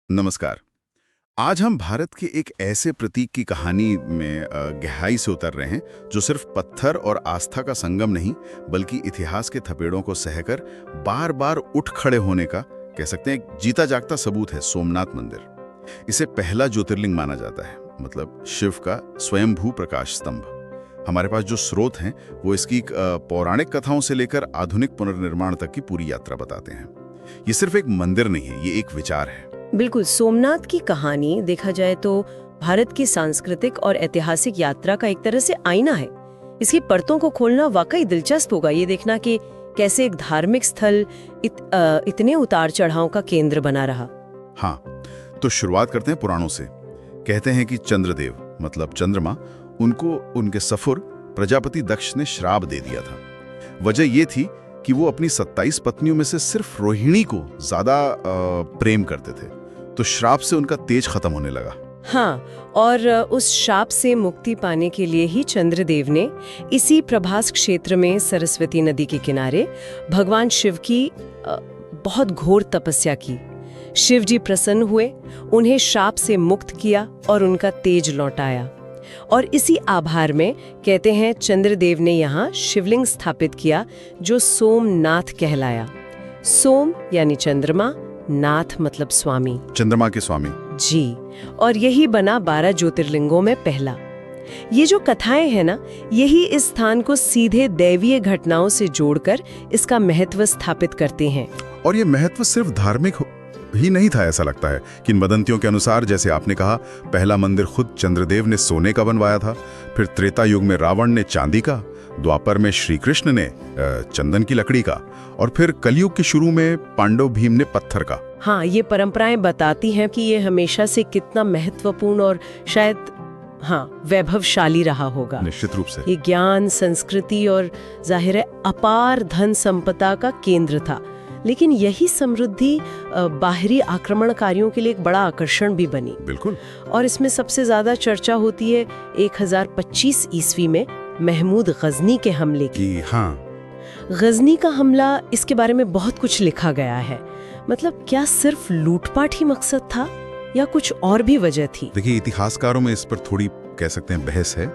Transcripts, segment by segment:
नमस्कार। आज हम भारत के एक ऐसे प्रतीक की कहानी में गहराई से उतर रहे हैं जो सिर्फ पत्थर और आस्था का संगम नहीं बल्कि इतिहास के थपेड़ों को सहकर बार बार उठ खड़े होने का कह सकते हैं एक जीता जागता सबूत है। सोमनाथ मंदिर इसे पहला ज्योतिर्लिंग माना जाता है, मतलब शिव का स्वयंभू प्रकाश स्तंभ। हमारे पास जो स्रोत हैं वो इसकी पौराणिक कथाओं से लेकर आधुनिक पुनर्निर्माण तक की पूरी यात्रा बताते हैं। ये सिर्फ एक मंदिर नहीं है, ये एक विचार है। बिल्कुल, सोमनाथ की कहानी देखा जाए तो भारत की सांस्कृतिक और ऐतिहासिक यात्रा का एक तरह से आईना है। इसकी परतों को खोलना वाकई दिलचस्प होगा, ये देखना कि कैसे एक धार्मिक स्थल इतने उतार चढ़ाव का केंद्र बना रहा। हाँ, तो शुरुआत करते हैं पुराणों से। कहते हैं कि चंद्रदेव मतलब चंद्रमा, उनको उनके सफुर प्रजापति दक्ष ने श्राप दे दिया था। वजह ये थी कि वो अपनी 27 पत्नियों में से सिर्फ रोहिणी को ज्यादा प्रेम करते थे, तो श्राप से उनका तेज खत्म होने लगा। हाँ, और उस शाप से मुक्ति पाने के लिए ही चंद्रदेव ने इसी प्रभास क्षेत्र में सरस्वती नदी के किनारे भगवान शिव की बहुत घोर तपस्या की। शिव जी प्रसन्न हुए, उन्हें शाप से मुक्त किया और उनका तेज लौटाया। और इसी आभार में कहते हैं चंद्रदेव ने यहाँ शिवलिंग स्थापित किया जो सोमनाथ कहलाया। सोम यानी चंद्रमा, नाथ मतलब स्वामी, चंद्रमा के स्वामी जी। और यही बना 12 ज्योतिर्लिंगों में पहला। ये जो कथाएं हैं ना, यही इस स्थान को सीधे दैवीय घटनाओं से जोड़कर इसका महत्व स्थापित करते हैं। और ये महत्व सिर्फ धार्मिक ही नहीं था, ऐसा लगता है। किंवदंतियों के अनुसार, जैसे आपने कहा, पहला मंदिर खुद चंद्रदेव ने सोने का बनवाया था, फिर त्रेता युग में रावण ने चांदी का, द्वापर में श्री कृष्ण ने चंदन की लकड़ी का, और फिर कलयुग के शुरू में पांडव भीम ने पत्थर का। हाँ, ये परंपराएं बताती हैं कि ये हमेशा से कितना महत्वपूर्ण और शायद वैभवशाली रहा होगा। निश्चित रूप से ये ज्ञान, संस्कृति और जाहिर है अपार धन संपदा का केंद्र था। लेकिन यही समृद्धि बाहरी आक्रमणकारियों के लिए एक बड़ा आकर्षण भी बनी। बिल्कुल। और इसमें सबसे ज्यादा चर्चा होती है 1025 ईस्वी में महमूद गजनी के हमले की। हाँ, गजनी का हमला, इसके बारे में बहुत कुछ लिखा गया है। मतलब क्या सिर्फ लूटपाट ही मकसद था या कुछ और भी वजह थी? देखिए, इतिहासकारों में इस पर थोड़ी कह सकते हैं बहस है।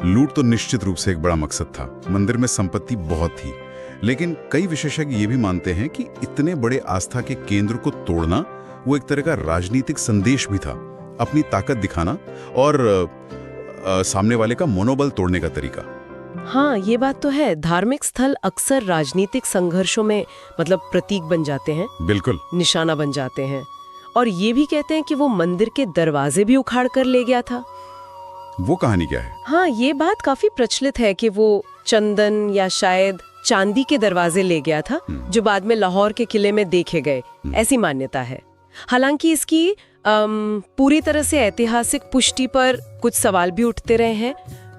लूट तो निश्चित रूप से एक बड़ा मकसद था, मंदिर में संपत्ति बहुत थी, लेकिन कई विशेषज्ञ ये भी मानते हैं कि इतने बड़े आस्था के केंद्र को तोड़ना वो एक तरह का राजनीतिक संदेश भी था, अपनी ताकत दिखाना और सामने वाले का मनोबल तोड़ने का तरीका। हाँ, ये बात तो है। धार्मिक स्थल अक्सर राजनीतिक संघर्षों में मतलब प्रतीक बन जाते हैं, बिल्कुल निशाना बन जाते हैं। और ये भी कहते हैं कि वो मंदिर के दरवाजे भी उखाड़ कर ले गया था। वो कहानी क्या है? हाँ, ये बात काफी प्रचलित है कि वो चंदन या शायद चांदी के दरवाजे ले गया था, जो बाद में लाहौर के किले में देखे गए, ऐसी मान्यता है। हालांकि इसकी पूरी तरह से ऐतिहासिक पुष्टि पर कुछ सवाल भी उठते रहे हैं,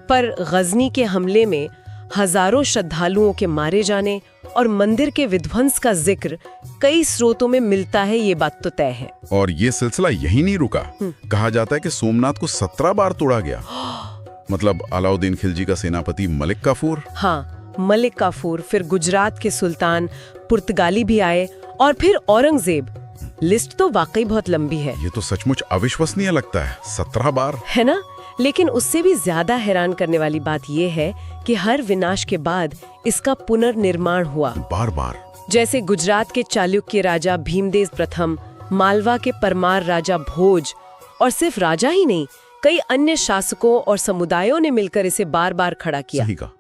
पर गजनी के हमले में हजारों श्रद्धालुओं के मारे जाने और मंदिर के विध्वंस का जिक्र कई स्रोतों में मिलता है, ये बात तो तय है। और ये सिलसिला यही नहीं रुका। कहा जाता है कि सोमनाथ को 17 बार तोड़ा गया। मतलब अलाउद्दीन खिलजी का सेनापति मलिक काफूर, हाँ, मलिक काफूर, फिर गुजरात के सुल्तान, पुर्तगाली भी आए, और फिर औरंगजेब। लिस्ट तो वाकई बहुत लंबी है। ये तो सचमुच अविश्वसनीय लगता है, 17 बार, है ना? लेकिन उससे भी ज्यादा हैरान करने वाली बात यह है कि हर विनाश के बाद इसका पुनर्निर्माण हुआ, बार बार। जैसे गुजरात के चालुक्य राजा भीमदेव प्रथम, मालवा के परमार राजा भोज, और सिर्फ राजा ही नहीं, कई अन्य शासकों और समुदायों ने मिलकर इसे बार बार खड़ा किया। सही कहा।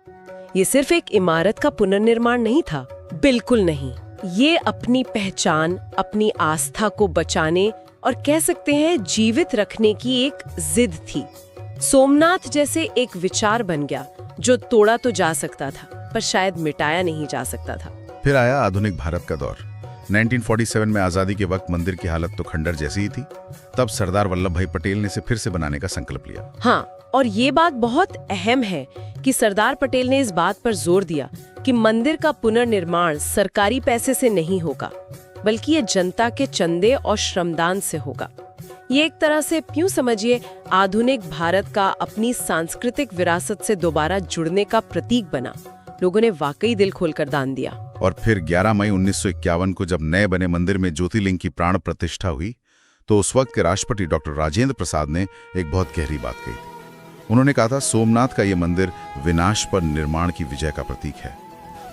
ये सिर्फ एक इमारत का पुनर्निर्माण नहीं था, बिल्कुल नहीं। ये अपनी पहचान, अपनी आस्था को बचाने और कह सकते हैं जीवित रखने की एक जिद थी। सोमनाथ जैसे एक विचार बन गया जो तोड़ा तो जा सकता था, पर शायद मिटाया नहीं जा सकता था। फिर आया आधुनिक भारत का दौर। 1947 में आजादी के वक्त मंदिर की हालत तो खंडर जैसी ही थी। तब सरदार वल्लभ भाई पटेल ने इसे फिर से बनाने का संकल्प लिया। हाँ, और ये बात बहुत अहम है कि सरदार पटेल ने इस बात पर जोर दिया कि मंदिर का पुनर्निर्माण सरकारी पैसे से नहीं होगा, बल्कि ये जनता के चंदे और श्रमदान से होगा। ये एक तरह से यूं समझिए आधुनिक भारत का अपनी सांस्कृतिक विरासत से दोबारा जुड़ने का प्रतीक बना। लोगों ने वाकई दिल खोलकर दान दिया। और फिर 11 मई 1951 को जब नए बने मंदिर में ज्योतिर्लिंग की प्राण प्रतिष्ठा हुई, तो उस वक्त के राष्ट्रपति डॉक्टर राजेंद्र प्रसाद ने एक बहुत गहरी बात कही थी। उन्होंने कहा था, सोमनाथ का ये मंदिर विनाश पर निर्माण की विजय का प्रतीक है।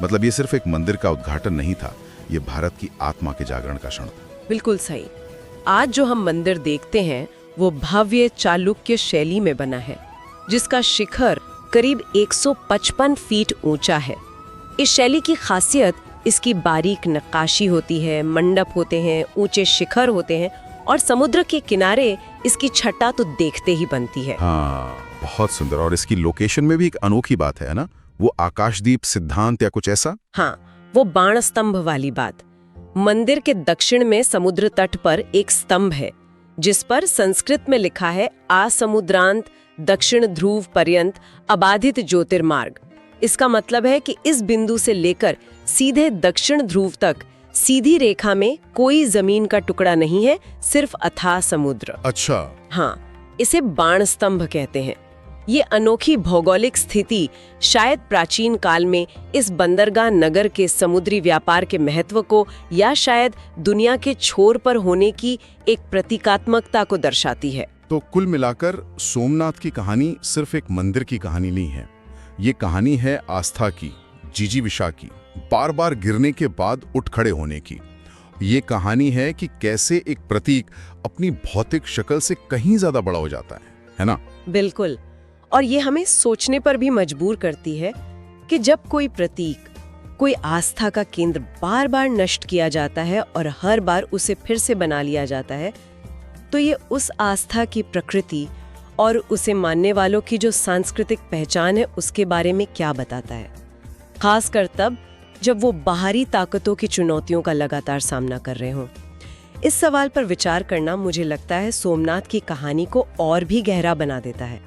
मतलब ये सिर्फ एक मंदिर का उद्घाटन नहीं था, ये भारत की आत्मा के जागरण का क्षण था। बिल्कुल सही। आज जो हम मंदिर देखते हैं वो भव्य चालुक्य शैली में बना है, जिसका शिखर करीब 155 फीट ऊंचा है। इस शैली की खासियत इसकी बारीक नक्काशी होती है, मंडप होते हैं, ऊंचे शिखर होते हैं और समुद्र के किनारे इसकी छटा तो देखते ही बनती है। हाँ, बहुत सुंदर। और इसकी लोकेशन में भी एक अनोखी बात है ना, वो आकाशदीप सिद्धांत या कुछ ऐसा। हाँ, वो बाण स्तंभ वाली बात। मंदिर के दक्षिण में समुद्र तट पर एक स्तंभ है जिस पर संस्कृत में लिखा है, आसमुद्रांत दक्षिण ध्रुव पर्यंत अबाधित ज्योतिर्मार्ग। इसका मतलब है कि इस बिंदु से लेकर सीधे दक्षिण ध्रुव तक सीधी रेखा में कोई जमीन का टुकड़ा नहीं है, सिर्फ अथाह समुद्र। अच्छा। हाँ, इसे बाण स्तंभ कहते हैं। ये अनोखी भौगोलिक स्थिति शायद प्राचीन काल में इस बंदरगाह नगर के समुद्री व्यापार के महत्व को या शायद दुनिया के छोर पर होने की एक प्रतीकात्मकता को दर्शाती है। तो कुल मिलाकर सोमनाथ की कहानी सिर्फ एक मंदिर की कहानी नहीं है, ये कहानी है आस्था की, जिजीविषा की, बार बार गिरने के बाद उठ खड़े होने की। ये कहानी है कि कैसे एक प्रतीक अपनी भौतिक शक्ल से कहीं ज्यादा बड़ा हो जाता है ना? बिल्कुल। और ये हमें सोचने पर भी मजबूर करती है कि जब कोई प्रतीक, कोई आस्था का केंद्र बार बार नष्ट किया जाता है और हर बार उसे फिर से बना लिया जाता है, तो ये उस आस्था की प्रकृति और उसे मानने वालों की जो सांस्कृतिक पहचान है उसके बारे में क्या बताता है। खासकर तब जब वो बाहरी ताकतों की चुनौतियों का लगातार सामना कर रहे हों। इस सवाल पर विचार करना, मुझे लगता है, सोमनाथ की कहानी को और भी गहरा बना देता है।